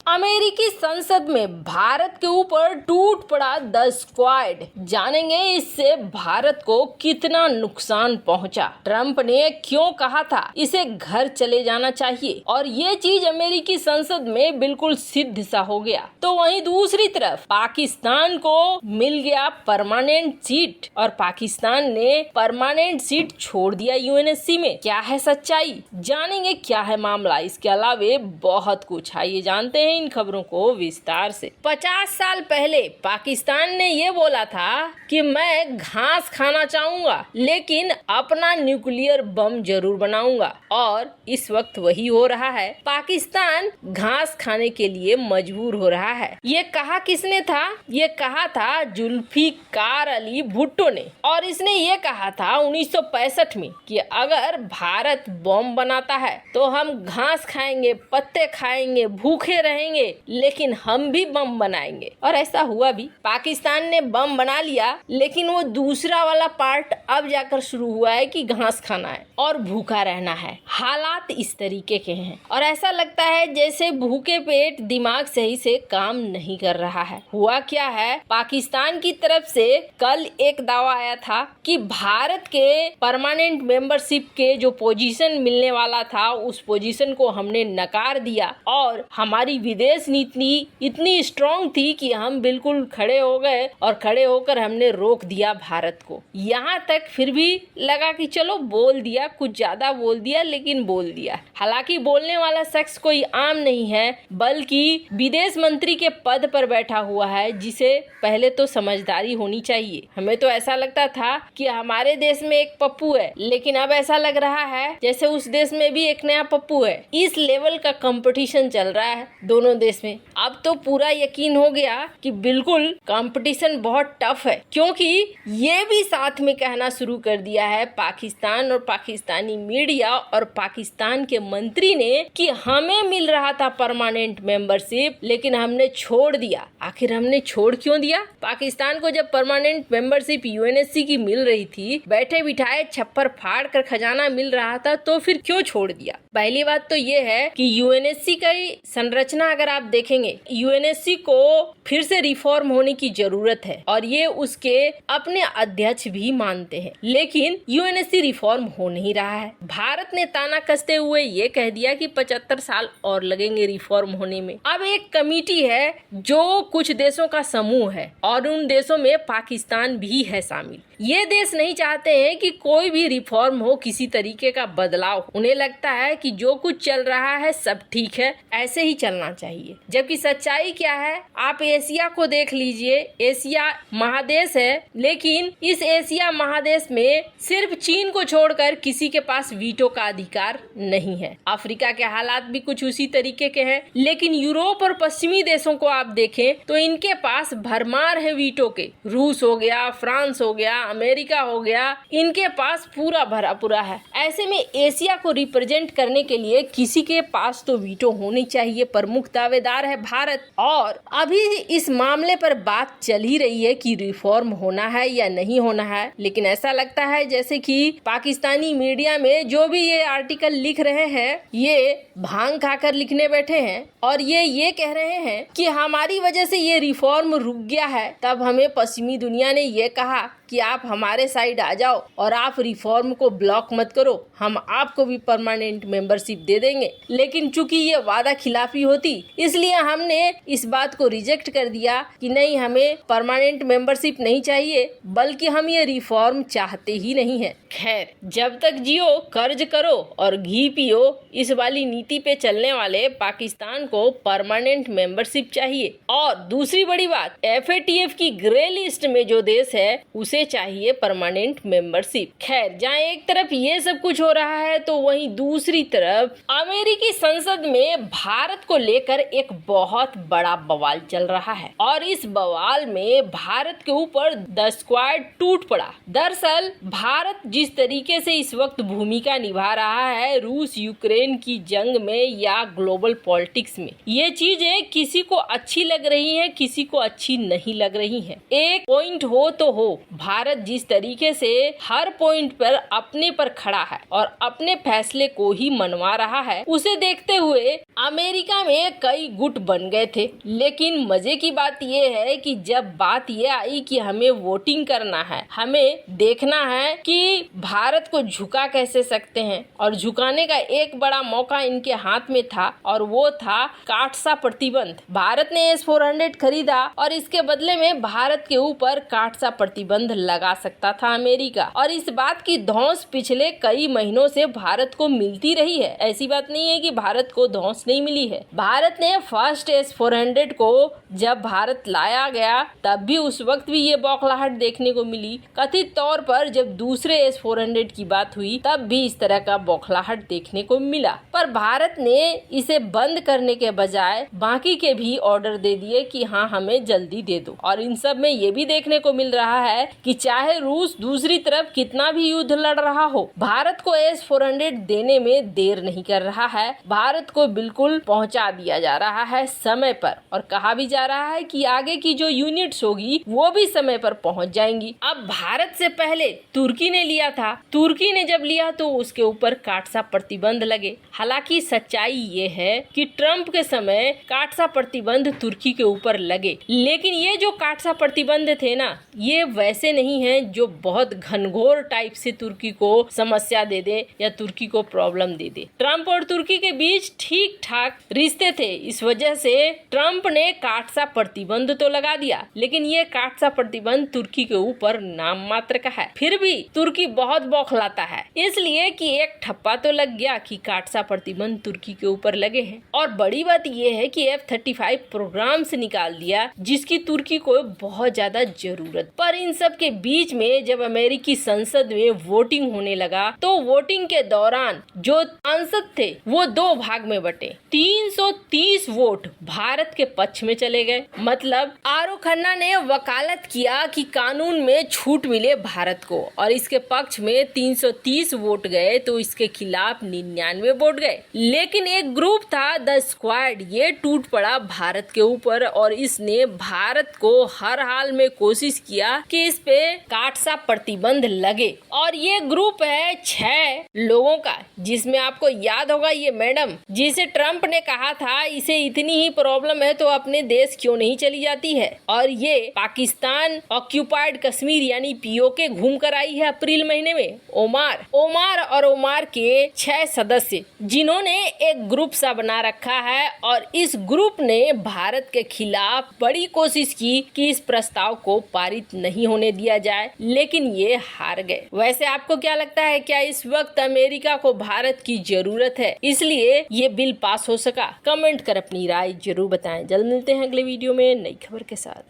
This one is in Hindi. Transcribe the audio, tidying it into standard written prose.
अमेरिकी संसद में भारत के ऊपर टूट पड़ा द स्क्वाड। जानेंगे इससे भारत को कितना नुकसान पहुंचा, ट्रंप ने क्यों कहा था इसे घर चले जाना चाहिए और ये चीज अमेरिकी संसद में बिल्कुल सिद्ध सा हो गया। तो वहीं दूसरी तरफ पाकिस्तान को मिल गया परमानेंट सीट और पाकिस्तान ने परमानेंट सीट छोड़ दिया यूएनएससी में। क्या है सच्चाई, जानेंगे क्या है मामला। इसके अलावे बहुत कुछ, आइए जानते हैं इन खबरों को विस्तार से। 50 साल पहले पाकिस्तान ने ये बोला था कि मैं घास खाना चाहूंगा लेकिन अपना न्यूक्लियर बम जरूर बनाऊंगा, और इस वक्त वही हो रहा है। पाकिस्तान घास खाने के लिए मजबूर हो रहा है। ये कहा किसने था? ये कहा था जुल्फिकार अली भुट्टो ने, और इसने ये कहा था 1965 में कि अगर भारत बम बनाता है तो हम घास खाएंगे, पत्ते खाएंगे, भूखे रहेंगे, लेकिन हम भी बम बनाएंगे। और ऐसा हुआ भी। पाकिस्तान ने बम बना लिया, लेकिन वो दूसरा वाला पार्ट अब जाकर शुरू हुआ है कि घास खाना है और भूखा रहना है। हालात इस तरीके के हैं और ऐसा लगता है जैसे भूखे पेट दिमाग सही से काम नहीं कर रहा है। हुआ क्या है, पाकिस्तान की तरफ से कल एक दावा आया था कि भारत के परमानेंट मेंबरशिप के जो पोजीशन मिलने वाला था उस पोजीशन को हमने नकार दिया, और हमारी विदेश नीति इतनी स्ट्रांग थी कि हम बिल्कुल खड़े हो गए और खड़े होकर हमने रोक दिया भारत को। यहाँ तक फिर भी लगा कि चलो बोल दिया, कुछ ज्यादा बोल दिया लेकिन बोल दिया। हालांकि बोलने वाला शख्स कोई आम नहीं है, बल्कि विदेश मंत्री के पद पर बैठा हुआ है, जिसे पहले तो समझदारी होनी चाहिए। हमें तो ऐसा लगता था कि हमारे देश में एक पप्पू है, लेकिन अब ऐसा लग रहा है जैसे उस देश में भी एक नया पप्पू है। इस लेवल का कंपटीशन चल रहा है दोनों देश में। अब तो पूरा यकीन हो गया कि बिल्कुल कंपटीशन बहुत टफ है, क्योंकि ये भी साथ में कहना शुरू कर दिया है पाकिस्तान और पाकिस्तानी मीडिया और पाकिस्तान के मंत्री ने कि हमें मिल रहा था परमानेंट मेंबरशिप लेकिन हमने छोड़ दिया। आखिर हमने छोड़ क्यों दिया? पाकिस्तान को जब परमानेंट मेंबरशिप यूएनएससी की मिल रही थी, बैठे बिठाए छप्पर फाड़ कर खजाना मिल रहा था, तो फिर क्यों छोड़ दिया? पहली बात तो ये है कि यूएनएससी का संरचना अगर आप देखेंगे, यूएनएससी को फिर से रिफॉर्म होने की जरूरत है और ये उसके अपने अध्यक्ष भी मानते हैं, लेकिन यूएनएससी रिफॉर्म हो नहीं रहा है। भारत ने ताना कसते हुए ये कह दिया कि 75 साल और लगेंगे रिफॉर्म होने में। अब एक कमेटी है जो कुछ देशों का समूह है और उन देशों में पाकिस्तान भी है शामिल। ये देश नहीं चाहते हैं कि कोई भी रिफॉर्म हो, किसी तरीके का बदलाव। उन्हें लगता है कि जो कुछ चल रहा है सब ठीक है, ऐसे ही चलना चाहिए। जबकि सच्चाई क्या है, आप एशिया को देख लीजिए। एशिया महादेश है, लेकिन इस एशिया महादेश में सिर्फ चीन को छोड़कर किसी के पास वीटो का अधिकार नहीं है। अफ्रीका के हालात भी कुछ उसी तरीके के हैं, लेकिन यूरोप और पश्चिमी देशों को आप देखें तो इनके पास भरमार है वीटो के। रूस हो गया, फ्रांस हो गया, अमेरिका हो गया, इनके पास पूरा भरा पूरा है। ऐसे में एशिया को रिप्रेजेंट करने के लिए किसी के पास तो वीटो होनी चाहिए। प्रमुख दावेदार है भारत, और अभी इस मामले पर बात चल ही रही है कि रिफॉर्म होना है या नहीं होना है। लेकिन ऐसा लगता है जैसे कि पाकिस्तानी मीडिया में जो भी ये आर्टिकल लिख रहे हैं, ये भांग खाकर लिखने बैठे हैं और ये कह रहे हैं कि हमारी वजह से ये रिफॉर्म रुक गया है। तब हमें पश्चिमी दुनिया ने ये कहा कि आप हमारे साइड आ जाओ और आप रिफॉर्म को ब्लॉक मत करो, हम आपको भी परमानेंट मेंबरशिप दे देंगे। लेकिन चूंकि ये वादा खिलाफी होती, इसलिए हमने इस बात को रिजेक्ट कर दिया कि नहीं, हमें परमानेंट मेंबरशिप नहीं चाहिए, बल्कि हम ये रिफॉर्म चाहते ही नहीं है। खैर, जब तक जियो कर्ज करो और घी पियो, इस वाली नीति पे चलने वाले पाकिस्तान को परमानेंट मेंबरशिप चाहिए। और दूसरी बड़ी बात, एफएटीएफ की ग्रे लिस्ट में जो देश है उसे चाहिए परमानेंट मेंबरशिप। खैर, जहाँ एक तरफ ये सब कुछ हो रहा है तो वहीं दूसरी तरफ अमेरिकी संसद में भारत को लेकर एक बहुत बड़ा बवाल चल रहा है, और इस बवाल में भारत के ऊपर द स्क्वाड टूट पड़ा। दरअसल भारत जिस तरीके से इस वक्त भूमिका निभा रहा है रूस यूक्रेन की जंग में या ग्लोबल पॉलिटिक्स में, ये चीजें किसी को अच्छी लग रही है, किसी को अच्छी नहीं लग रही है। एक पॉइंट हो तो हो, भारत भारत जिस तरीके से हर पॉइंट पर अपने पर खड़ा है और अपने फैसले को ही मनवा रहा है, उसे देखते हुए अमेरिका में कई गुट बन गए थे। लेकिन मजे की बात यह है कि जब बात यह आई कि हमें वोटिंग करना है, हमें देखना है कि भारत को झुका कैसे सकते हैं, और झुकाने का एक बड़ा मौका इनके हाथ में था और वो था काटसा प्रतिबंध। भारत ने S-400 खरीदा और इसके बदले में भारत के ऊपर काटसा प्रतिबंध लगा सकता था अमेरिका, और इस बात की धौंस पिछले कई महीनों से भारत को मिलती रही है। ऐसी बात नहीं है कि भारत को धौंस नहीं मिली है। भारत ने फर्स्ट S-400 को जब भारत लाया गया तब भी उस वक्त भी ये बौखलाहट देखने को मिली। कथित तौर पर जब दूसरे S-400 की बात हुई तब भी इस तरह का बौखलाहट देखने को मिला, पर भारत ने इसे बंद करने के बजाय बाकी के भी ऑर्डर दे दिए कि हाँ, हमें जल्दी दे दो। और इन सब में ये भी देखने को मिल रहा है कि चाहे रूस दूसरी तरफ कितना भी युद्ध लड़ रहा हो, भारत को S-400 देने में देर नहीं कर रहा है। भारत को बिल्कुल पहुंचा दिया जा रहा है समय पर, और कहा भी जा रहा है कि आगे की जो यूनिट्स होगी वो भी समय पर पहुंच जाएंगी। अब भारत से पहले तुर्की ने लिया था, तुर्की ने जब लिया तो उसके ऊपर काटसा प्रतिबंध लगे। हालांकि सच्चाई ये है कि ट्रंप के समय काटसा प्रतिबंध तुर्की के ऊपर लगे, लेकिन ये जो काटसा प्रतिबंध थे ना, ये वैसे नहीं है जो बहुत घनघोर टाइप से तुर्की को समस्या दे दे या तुर्की को प्रॉब्लम दे दे। ट्रंप और तुर्की के बीच ठीक ठाक रिश्ते थे, इस वजह से ट्रंप ने काटसा प्रतिबंध तो लगा दिया, लेकिन ये काटसा प्रतिबंध तुर्की के ऊपर नाम मात्र का है। फिर भी तुर्की बहुत बौखलाता है, इसलिए कि एक ठप्पा तो लग गया कि काटसा प्रतिबंध तुर्की के ऊपर लगे हैं। और बड़ी बात यह है कि F-35 प्रोग्राम से निकाल दिया, जिसकी तुर्की को बहुत ज्यादा जरूरत। पर इन सब के बीच में जब अमेरिकी संसद में वोटिंग होने लगा तो वोटिंग के दौरान जो सांसद थे वो दो भाग में बटे। 330 वोट भारत के पक्ष में चले गए। मतलब आर.ओ. खन्ना ने वकालत किया कि कानून में छूट मिले भारत को, और इसके पक्ष में 330 वोट गए तो इसके खिलाफ 99 वोट गए। लेकिन एक ग्रुप था द स्क्वाड, ये टूट पड़ा भारत के ऊपर और इसने भारत को हर हाल में कोशिश किया कि इस पे काटसा प्रतिबंध लगे। और ये ग्रुप है 6 लोगों का, जिसमें आपको याद होगा ये मैडम जिसे ट्रंप ने कहा था इसे इतनी ही प्रॉब्लम है तो अपने देश क्यों नहीं चली जाती है, और ये पाकिस्तान ऑक्यूपाइड कश्मीर यानी POK घूम कर आई है अप्रैल महीने में। ओमार के 6 सदस्य जिन्होंने एक ग्रुप सा बना रखा है, और इस ग्रुप ने भारत के खिलाफ बड़ी कोशिश की कि इस प्रस्ताव को पारित नहीं होने दिया जाए, लेकिन ये हार गए। वैसे आपको क्या लगता है, क्या इस वक्त अमेरिका को भारत की जरूरत है इसलिए ये बिल पास हो सका? कमेंट कर अपनी राय जरूर बताएं। जल्द मिलते हैं अगले वीडियो में नई खबर के साथ।